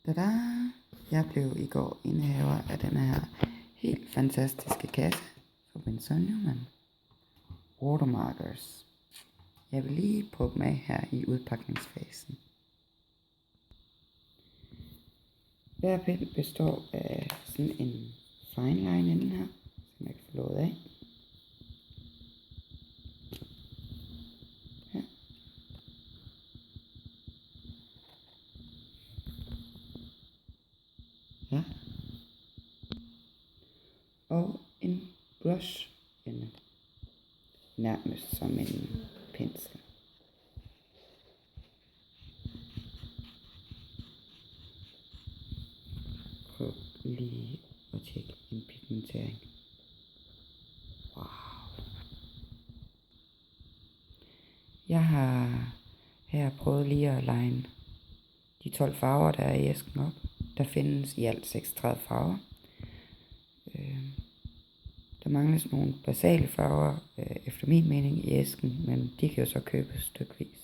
Tada! Jeg blev i går indehaver af den her helt fantastiske kasse fra Winsor Newman. Watermarkers. Jeg vil lige prøve dem af her i udpakningsfasen. Hver pind består af sådan en fine line inden her, som jeg kan få låget af. Her. Ja. Og en brush ende. Nærmest som en pensel. Prøv lige at tjekke en pigmentering. Wow. Jeg har her prøvet lige at line de 12 farver, der er i æsken op. Der findes i alt 36 farver. Der mangles nogle basale farver, efter min mening, i æsken, men de kan jo så købes stykvis.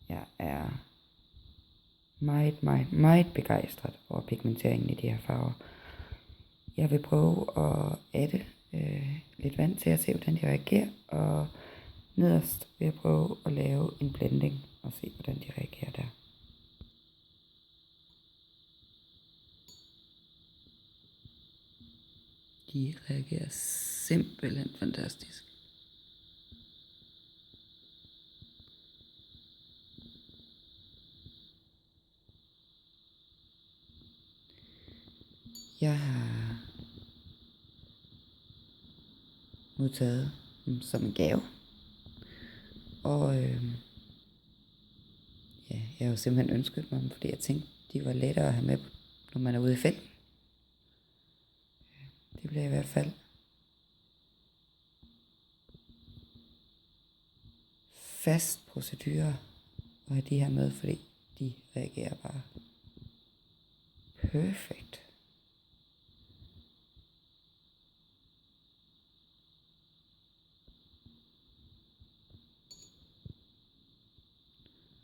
Jeg er meget begejstret over pigmenteringen i de her farver. Jeg vil prøve at adde lidt vand til at se, hvordan de reagerer, og nederst vil jeg prøve at lave en blending og se, hvordan de reagerer der. De reagerer simpelthen fantastisk. Jeg har modtaget dem som en gave. Og jeg har jo simpelthen ønsket mig dem, fordi jeg tænkte, de var lettere at have med, når man er ude i felten. Det bliver i hvert fald fast procedure at have de her med, fordi de reagerer bare perfekt.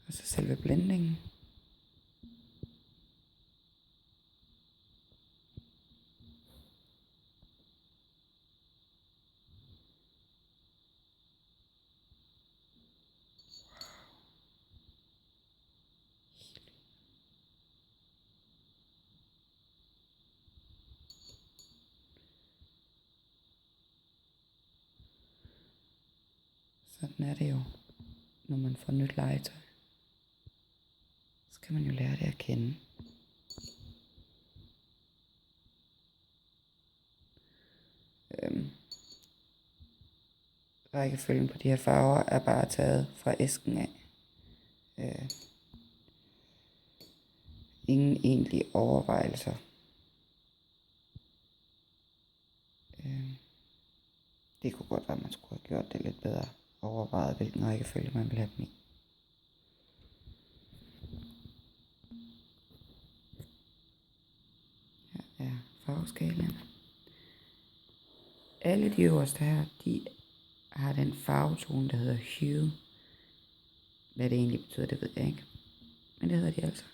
Og så selve blendingen. Sådan er det jo, når man får nyt legetøj. Så kan man jo lære det at kende. Rækkefølgen på de her farver er bare taget fra æsken af. Ingen egentlige overvejelser. Det kunne godt være, at man skulle have gjort det lidt bedre. Overvejet, hvilken rækkefølge man vil have dem i. Her er farveskalaen. Alle de øverste her, de har den farvetone, der hedder hue. Hvad det egentlig betyder, det ved jeg ikke. Men det hedder de altså.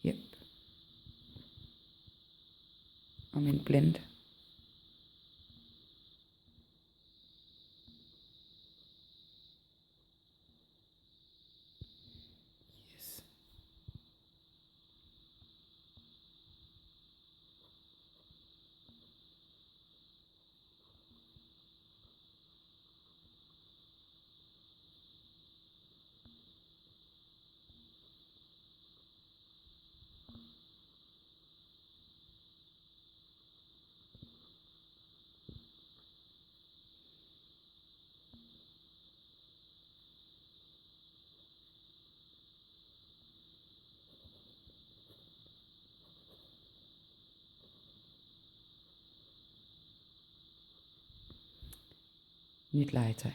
Yep. Og min blend. Yes. Nyt legetøj.